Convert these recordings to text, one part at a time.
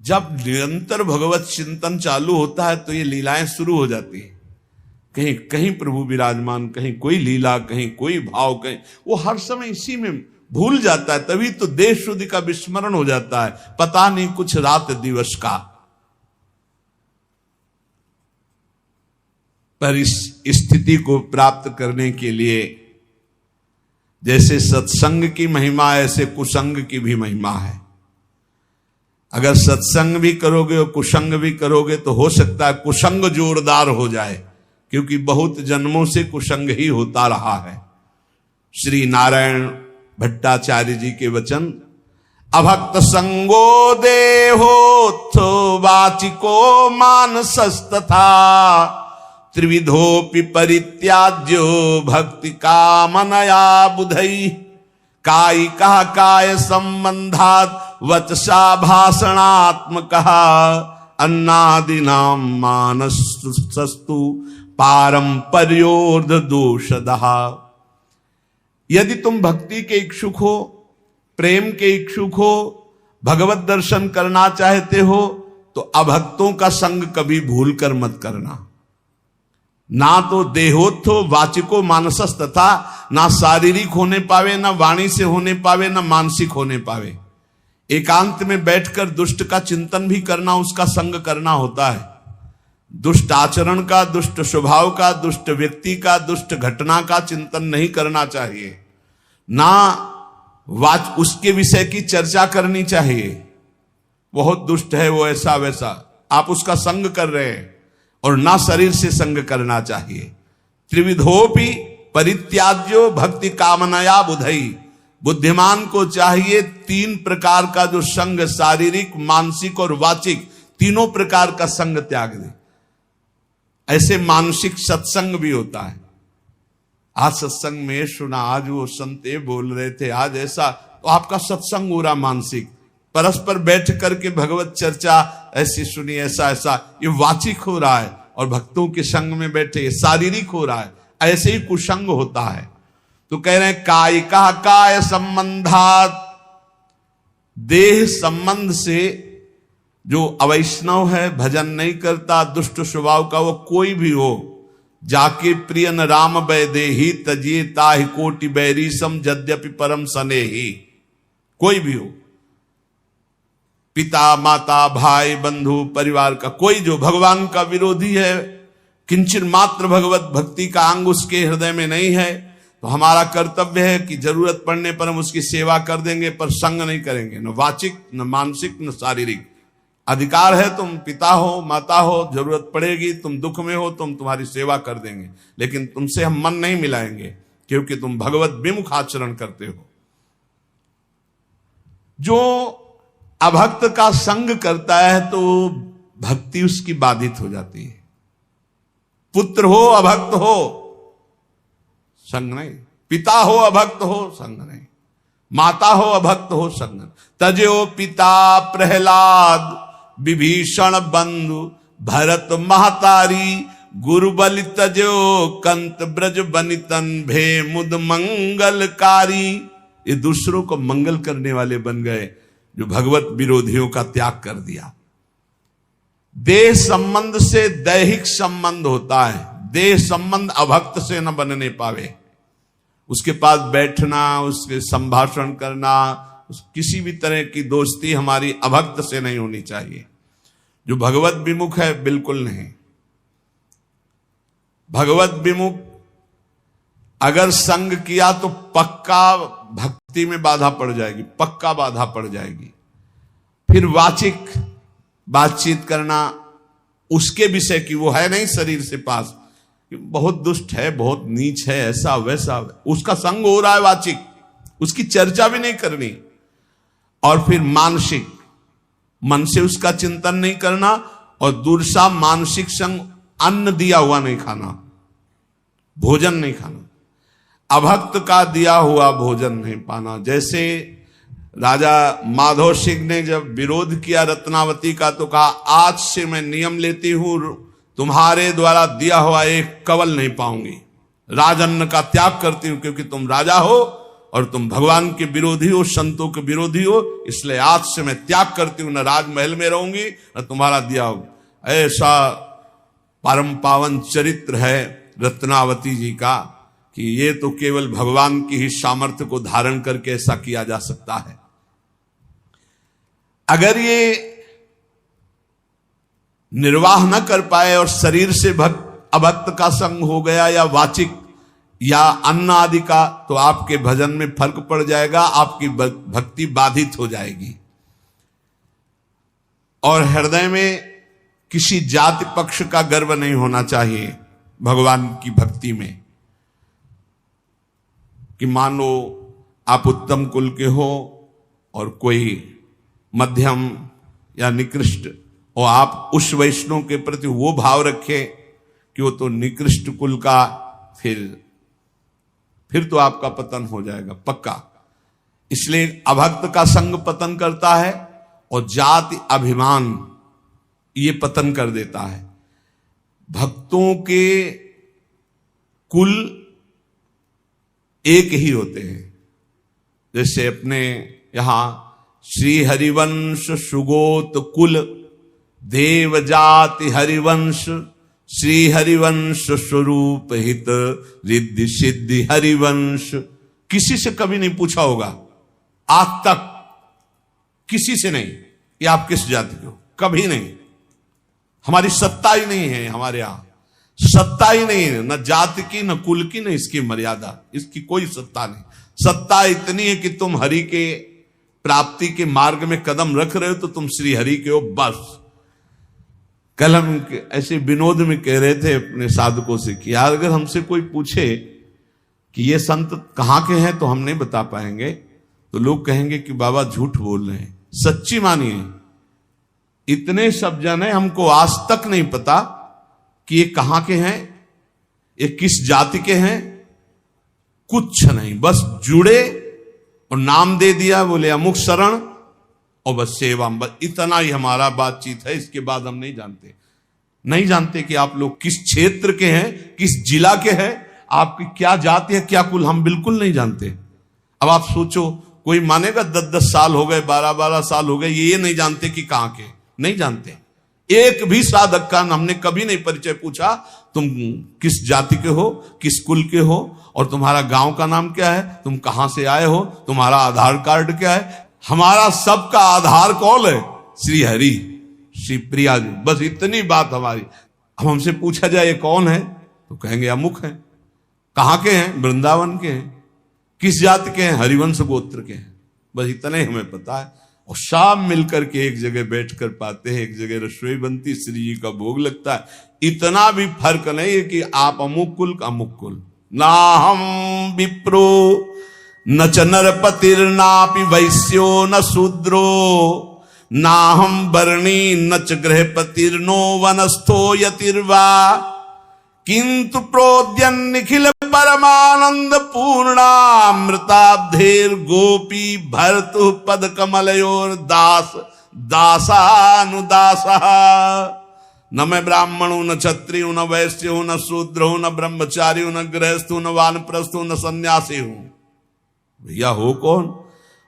जब निरंतर भगवत चिंतन चालू होता है तो ये लीलाएं शुरू हो जाती है। कहीं कहीं प्रभु विराजमान, कहीं कोई लीला, कहीं कोई भाव, कहीं वो हर समय इसी में भूल जाता है। तभी तो देश शुद्धि का विस्मरण हो जाता है, पता नहीं कुछ रात दिवस का। पर इस स्थिति को प्राप्त करने के लिए जैसे सत्संग की महिमा ऐसे कुसंग की भी महिमा है। अगर सत्संग भी करोगे और कुसंग भी करोगे तो हो सकता है कुसंग जोरदार हो जाए, क्योंकि बहुत जन्मों से कुसंग ही होता रहा है। श्री नारायण भट्टाचार्य जी के वचन, अभक्त संगो देहोत्थो वाचिको मानसस्तथा त्रिविधोपि परित्याज्यो भक्ति कामनया बुधई कायिका काय संबंधात वचसा भाषणात्मक अन्नादिनाम मानसस्तु पारंपर्योर्ध दोषदः। यदि तुम भक्ति के इच्छुक हो, प्रेम के इच्छुक हो, भगवत दर्शन करना चाहते हो तो अभक्तों का संग कभी भूल कर मत करना। ना तो देहोत्थो वाचिको मानसस तथा, ना शारीरिक होने पावे, ना वाणी से होने पावे, ना मानसिक होने पावे। एकांत में बैठकर दुष्ट का चिंतन भी करना, उसका संग करना होता है। दुष्ट आचरण का, दुष्ट स्वभाव का, दुष्ट व्यक्ति का, दुष्ट घटना का चिंतन नहीं करना चाहिए। ना उसके विषय की चर्चा करनी चाहिए, बहुत दुष्ट है वो, ऐसा वैसा, आप उसका संग कर रहे हैं। और ना शरीर से संग करना चाहिए। त्रिविधोपि परित्याज्यो भक्ति कामनया बुधई, बुद्धिमान को चाहिए 3 प्रकार का जो संग, शारीरिक, मानसिक और वाचिक, तीनों प्रकार का संग त्याग दे। ऐसे मानसिक सत्संग भी होता है। आज सत्संग में सुना, आज वो संते बोल रहे थे, आज ऐसा, तो आपका सत्संग हो रहा मानसिक। परस्पर बैठ करके भगवत चर्चा ऐसी सुनी, ऐसा ऐसा, ये वाचिक हो रहा है। और भक्तों के संग में बैठे ये शारीरिक हो रहा है। ऐसे ही कुसंग होता है। तो कह रहे हैं कायिका काय संबंधात, देह संबंध से जो अवैष्णव है, भजन नहीं करता, दुष्ट स्वभाव का, वो कोई भी हो, जाके प्रियन राम वैदेही तजिए ताहि कोटि बैरी सम यद्यपि परम सनेही, कोई भी हो, पिता माता भाई बंधु परिवार का कोई जो भगवान का विरोधी है, किंचन मात्र भगवत भक्ति का अंग उसके हृदय में नहीं है, तो हमारा कर्तव्य है कि जरूरत पड़ने पर हम उसकी सेवा कर देंगे, पर संग नहीं करेंगे, न वाचिक, न मानसिक, न शारीरिक। अधिकार है, तुम पिता हो, माता हो, जरूरत पड़ेगी, तुम दुख में हो, तुम्हारी सेवा कर देंगे, लेकिन तुमसे हम मन नहीं मिलाएंगे, क्योंकि तुम भगवत विमुख आचरण करते हो। जो अभक्त का संग करता है तो भक्ति उसकी बाधित हो जाती है। पुत्र हो अभक्त हो संग नहीं, पिता हो अभक्त हो संग नहीं, माता हो अभक्त हो संग नहीं। तजो पिता प्रहलाद विभीषण बंधु भरत महतारी गुरु बलि तजो कंत ब्रज बनितन भे मुद मंगलकारी। ये दूसरों को मंगल करने वाले बन गए, जो भगवत विरोधियों का त्याग कर दिया। देह संबंध से दैहिक संबंध होता है, देह संबंध अभक्त से न बनने पावे। उसके पास बैठना, उसके संभाषण करना, किसी भी तरह की दोस्ती हमारी अभक्त से नहीं होनी चाहिए। जो भगवत विमुख है बिल्कुल नहीं। भगवत विमुख अगर संग किया तो पक्का भक्ति में बाधा पड़ जाएगी, पक्का बाधा पड़ जाएगी। फिर वाचिक बातचीत करना उसके विषय की, वो है नहीं शरीर से पास, बहुत दुष्ट है, बहुत नीच है, ऐसा वैसा, उसका संग हो रहा है वाचिक, उसकी चर्चा भी नहीं करनी। और फिर मानसिक, मन से उसका चिंतन नहीं करना, और दूसरा मानसिक संग, अन्न दिया हुआ नहीं खाना, भोजन नहीं खाना, अभक्त का दिया हुआ भोजन नहीं पाना। जैसे राजा माधव सिंह ने जब विरोध किया रत्नावती का, तो कहा आज से मैं नियम लेती हूं, तुम्हारे द्वारा दिया हुआ एक कवल नहीं पाऊंगी, राजन्न का त्याग करती हूं, क्योंकि तुम राजा हो और तुम भगवान के विरोधी हो, संतों के विरोधी हो, इसलिए आज से मैं त्याग करती हूं, न राजमहल में रहूंगी न तुम्हारा दिया होगा। ऐसा परम पावन चरित्र है रत्नावती जी का कि ये तो केवल भगवान की ही सामर्थ्य को धारण करके ऐसा किया जा सकता है। अगर ये निर्वाह न कर पाए और शरीर से अभक्त का संग हो गया या वाचिक या अन्न आदि का, तो आपके भजन में फर्क पड़ जाएगा, आपकी भक्ति बाधित हो जाएगी। और हृदय में किसी जाति पक्ष का गर्व नहीं होना चाहिए भगवान की भक्ति में, कि मान लो आप उत्तम कुल के हो और कोई मध्यम या निकृष्ट, और आप उस वैष्णव के प्रति वो भाव रखें कि वो तो निकृष्ट कुल का, फिर तो आपका पतन हो जाएगा पक्का। इसलिए अभक्त का संग पतन करता है और जाति अभिमान ये पतन कर देता है। भक्तों के कुल एक ही होते हैं। जैसे अपने यहां श्री हरिवंश सुगोत कुल देव जाति हरिवंश, श्री हरिवंश स्वरूप हित रिद्धि सिद्धि हरिवंश। किसी से कभी नहीं पूछा होगा आज तक, किसी से नहीं कि आप किस जाति के हो, कभी नहीं। हमारी सत्ता ही नहीं है, हमारे यहां सत्ता ही नहीं है, न जाति की न कुल की न इसकी मर्यादा, इसकी कोई सत्ता नहीं। सत्ता इतनी है कि तुम हरि के प्राप्ति के मार्ग में कदम रख रहे हो तो तुम श्री हरि के हो, बस। कल हम ऐसे विनोद में कह रहे थे अपने साधकों से कि यार अगर हमसे कोई पूछे कि ये संत कहां के हैं तो हम नहीं बता पाएंगे, तो लोग कहेंगे कि बाबा झूठ बोल रहे हैं। सच्ची मानिए, इतने सब जन है, हमको आज तक नहीं पता कि ये कहां के हैं, ये किस जाति के हैं, कुछ नहीं। बस जुड़े और नाम दे दिया, बोले अमुक शरण और बस सेवा, बस इतना ही हमारा बातचीत है। इसके बाद हम नहीं जानते कि आप लोग किस क्षेत्र के हैं, किस जिला के हैं, आपकी क्या जाति है, क्या कुल, हम बिल्कुल नहीं जानते। अब आप सोचो, कोई मानेगा 10-10 साल हो गए, 12-12 साल हो गए, ये नहीं जानते कि कहां के, नहीं जानते। एक भी साधक का हमने कभी नहीं परिचय पूछा, तुम किस जाति के हो, किस कुल के हो, और तुम्हारा गांव का नाम क्या है, तुम कहां से आए हो, तुम्हारा आधार कार्ड क्या है। हमारा सबका आधार कौन है, श्री हरि, श्री प्रिया जी, बस इतनी बात हमारी। अब हमसे पूछा जाए ये कौन है तो कहेंगे अमुक है। कहां के हैं, वृंदावन के हैं। किस जाति के हैं, हरिवंश गोत्र के हैं। बस इतना ही हमें पता है। और शाम मिलकर के एक जगह बैठकर पाते हैं, एक जगह रसोई बनती, श्री जी का भोग लगता है। इतना भी फर्क नहीं है कि आप अमुक कुल का अमुक कुल। ना हम विप्रो न च नरपतिर्नापि वैश्यो न शूद्रो, ना हम वर्णी न च गृहपतिर्नो वनस्थो यतिर्वा, किंतु प्रोद्यन निखिल परमानंद पूर्णामृताब्धेर गोपी भर्तु पद कमलयोर दास दासानुदासा। न मैं ब्राह्मणों न क्षत्रियो न वैश्यो न शूद्रो न ब्रह्मचारी न गृहस्थो न वानप्रस्थो न सन्यासी हूं। भैया हो कौन?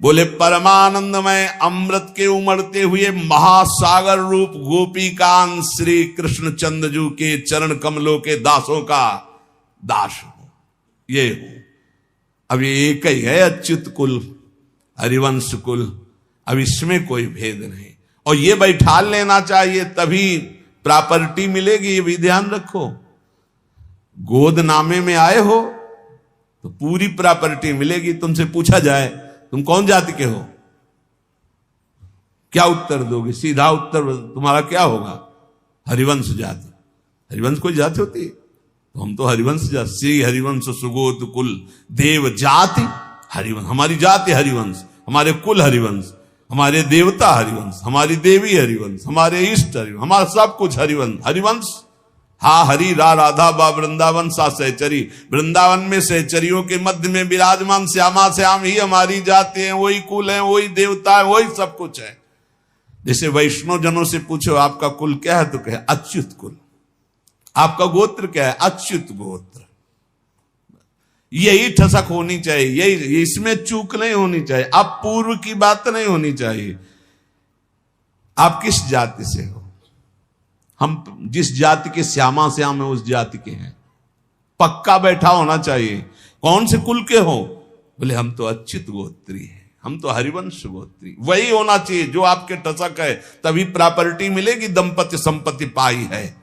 बोले परमानंदमय अमृत के उमड़ते हुए महासागर रूप गोपीकांत श्री कृष्ण चंद्रजू के चरण कमलों के दासों का दास हूं, ये हूं। अब ये एक ही है अच्युत कुल, हरिवंश कुल। अब इसमें कोई भेद नहीं। और ये बैठा लेना चाहिए, तभी प्रॉपर्टी मिलेगी, ये भी ध्यान रखो। गोद नामे में आए हो तो पूरी प्रॉपर्टी मिलेगी। तुमसे पूछा जाए तुम कौन जाति के हो, क्या उत्तर दोगे? सीधा उत्तर तुम्हारा क्या होगा? हरिवंश जाति। हरिवंश कोई जाति होती है? तो हम तो हरिवंश जाति, श्री हरिवंश सुगोत कुल देव जाति हरिवंश। हमारी जाति हरिवंश, हमारे कुल हरिवंश, हमारे देवता हरिवंश, हमारी देवी हरिवंश, हमारे इष्ट हरिवंश, हमारा सब कुछ हरिवंश। हरिवंश हा हरि रा राधा बा वृंदावन सा सहचरी। वृंदावन में सहचरियों के मध्य में विराजमान श्यामा श्याम ही हमारी जाति है, वही कुल है, वही देवता है, वही सब कुछ है। जैसे वैष्णव जनों से पूछो आपका कुल क्या है तो कहे अच्युत कुल। आपका गोत्र क्या है? अच्युत गोत्र। यही ठसक होनी चाहिए, यही, इसमें चूक नहीं होनी चाहिए। अब पूर्व की बात नहीं होनी चाहिए। आप किस जाति से हो? हम जिस जाति के श्यामा श्याम है उस जाति के हैं, पक्का बैठा होना चाहिए। कौन से कुल के हो? बोले हम तो अच्युत गोत्री हैं, हम तो हरिवंश गोत्री। वही होना चाहिए जो आपके टसक है, तभी प्रॉपर्टी मिलेगी। दंपति संपत्ति पाई है।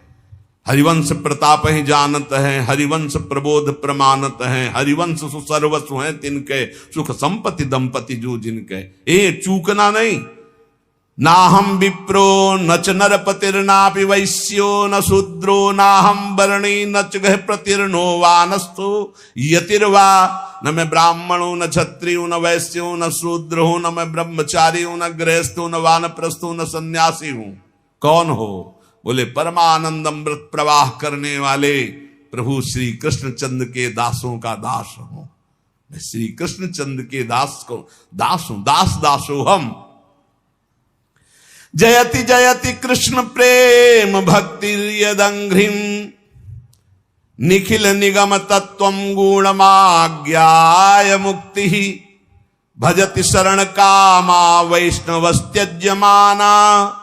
हरिवंश प्रताप ही जानत है, हरिवंश प्रबोध प्रमाणत है, हरिवंश सुसर्वस्व है तिनके, सुख संपत्ति दंपति जो जिनके। ए चूकना नहीं। ना हम विप्रो न च नरपतिर्नापि वैश्यो न शूद्रो ना हम वर्णी न च गह प्रतिर्नो वानस्थो यतिर्वा। न मैं ब्राह्मणो न क्षत्रियो न वैश्यो न शूद्र हूं, न मैं ब्रह्मचारी हूं, न गृहस्थो न वानप्रस्थो न सन्यासी हूं। कौन हो? बोले परमानंद अमृत प्रवाह करने वाले प्रभु श्री कृष्णचंद्र के दासों का दास हूं। मैं श्री कृष्णचंद्र के दास हूं। दासो हम। जयति जयति कृष्ण प्रेम भक्ति यदंघ्रिम निखिल निगम तत्वम गुणमाज्ञाय मुक्ति भजति शरण कामा वैष्णवस्त्यज्यमाना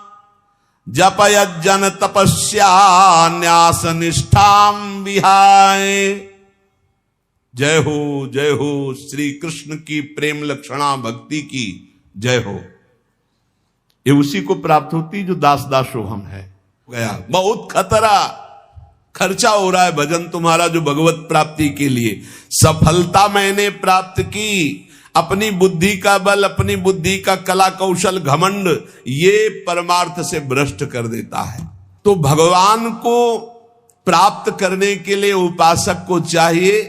जपयज्जन तपस्या न्यास निष्ठाम विहाय। जय हो श्री कृष्ण की प्रेम लक्षणा भक्ति की जय हो। ये उसी को प्राप्त होती जो दासो हम है। गया बहुत खर्चा हो रहा है भजन तुम्हारा जो भगवत प्राप्ति के लिए। सफलता मैंने प्राप्त की, अपनी बुद्धि का बल, अपनी बुद्धि का कला कौशल घमंड, ये परमार्थ से भ्रष्ट कर देता है। तो भगवान को प्राप्त करने के लिए उपासक को चाहिए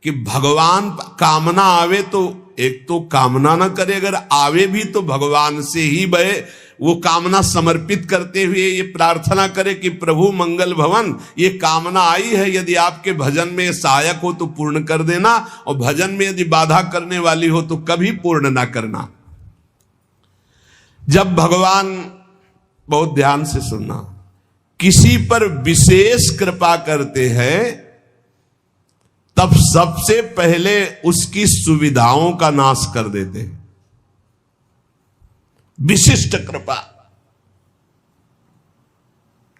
कि भगवान कामना आवे तो एक तो कामना ना करे, अगर आवे भी तो भगवान से ही बहे। वो कामना समर्पित करते हुए ये प्रार्थना करे कि प्रभु मंगल भवन, ये कामना आई है, यदि आपके भजन में सहायक हो तो पूर्ण कर देना, और भजन में यदि बाधा करने वाली हो तो कभी पूर्ण ना करना। जब भगवान, बहुत ध्यान से सुनना, किसी पर विशेष कृपा करते हैं तब सबसे पहले उसकी सुविधाओं का नाश कर देते हैं। विशिष्ट कृपा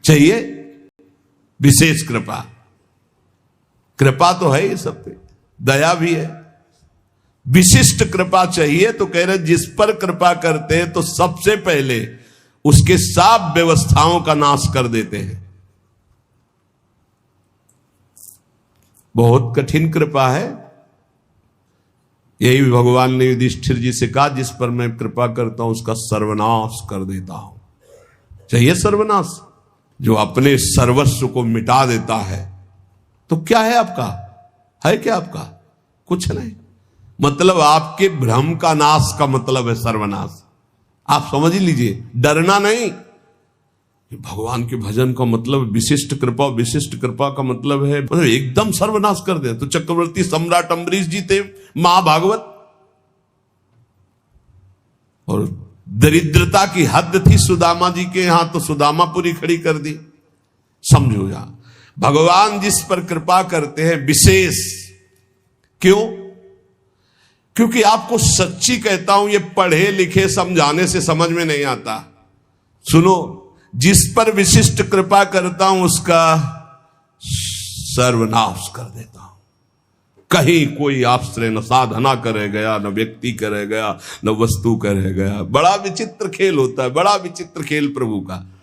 चाहिए, विशेष कृपा। कृपा तो है ये सब पे, दया भी है। विशिष्ट कृपा चाहिए तो कह रहे जिस पर कृपा करते हैं तो सबसे पहले उसके सब व्यवस्थाओं का नाश कर देते हैं। बहुत कठिन कृपा है। यही भगवान ने युधिष्ठिर जी से कहा, जिस पर मैं कृपा करता हूं उसका सर्वनाश कर देता हूं। चाहिए सर्वनाश, जो अपने सर्वस्व को मिटा देता है। तो क्या है आपका? है क्या आपका? कुछ नहीं। मतलब आपके भ्रम का नाश का मतलब है सर्वनाश। आप समझ लीजिए, डरना नहीं। भगवान के भजन का मतलब विशिष्ट कृपा। विशिष्ट कृपा का मतलब है मतलब एकदम सर्वनाश कर दे। तो चक्रवर्ती सम्राट अम्बरीश जी थे महाभागवत, और दरिद्रता की हद थी सुदामा जी के यहां, तो सुदामा पूरी खड़ी कर दी। समझो यहां भगवान जिस पर कृपा करते हैं विशेष। क्यों? क्योंकि आपको सच्ची कहता हूं, ये पढ़े लिखे समझाने से समझ में नहीं आता। सुनो, जिस पर विशिष्ट कृपा करता हूं उसका सर्वनाश कर देता हूं। कहीं कोई आश्रय न साधना करे गया, न व्यक्ति करे गया, न वस्तु करे गया। बड़ा विचित्र खेल होता है, बड़ा विचित्र खेल प्रभु का।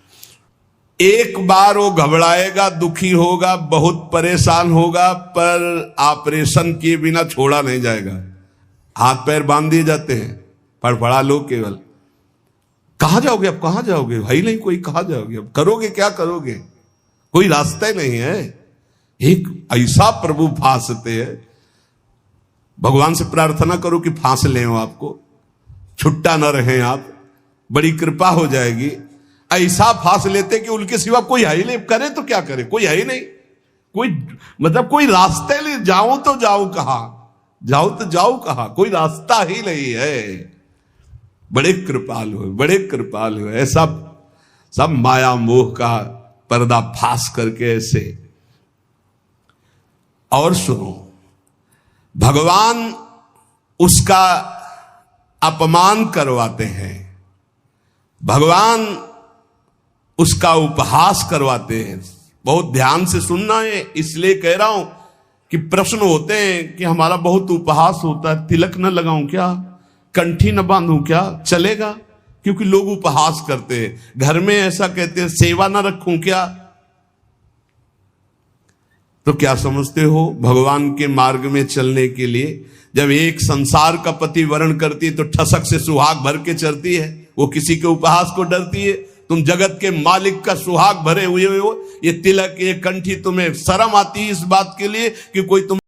एक बार वो घबराएगा, दुखी होगा, बहुत परेशान होगा, पर ऑपरेशन किए बिना छोड़ा नहीं जाएगा। हाथ पैर बांध दिए जाते हैं, फड़फड़ा लो केवल। कहां जाओगे अब? कहां जाओगे? भाई नहीं कोई, कहां जाओगे अब? करोगे क्या करोगे? कोई रास्ता ही नहीं है। एक ऐसा प्रभु फांसते हैं। भगवान से प्रार्थना करो कि फांस ले आपको, छुट्टा न रहे आप, बड़ी कृपा हो जाएगी। ऐसा फांस लेते कि उनके सिवा कोई है ही नहीं। करे तो क्या करे? कोई है ही नहीं। कोई मतलब कोई रास्ते नहीं। जाऊं तो जाऊं कहां? जाऊं तो जाऊं कहां? कोई रास्ता ही नहीं है। बड़े कृपालु है, बड़े कृपालु है। सब माया मोह का पर्दा फास करके ऐसे। और सुनो, भगवान उसका अपमान करवाते हैं, भगवान उसका उपहास करवाते हैं। बहुत ध्यान से सुनना है, इसलिए कह रहा हूं कि प्रश्न होते हैं कि हमारा बहुत उपहास होता है, तिलक न लगाऊं क्या, कंठी न बांधूं क्या, चलेगा? क्योंकि लोग उपहास करते हैं। घर में ऐसा कहते हैं, सेवा न रखूं क्या? तो क्या समझते हो, भगवान के मार्ग में चलने के लिए जब एक संसार का पति वर्ण करती है तो ठसक से सुहाग भर के चलती है, वो किसी के उपहास को डरती है। तुम जगत के मालिक का सुहाग भरे हुए हो, ये तिलक ये कंठी, तुम्हें शर्म आती है इस बात के लिए कि कोई तुम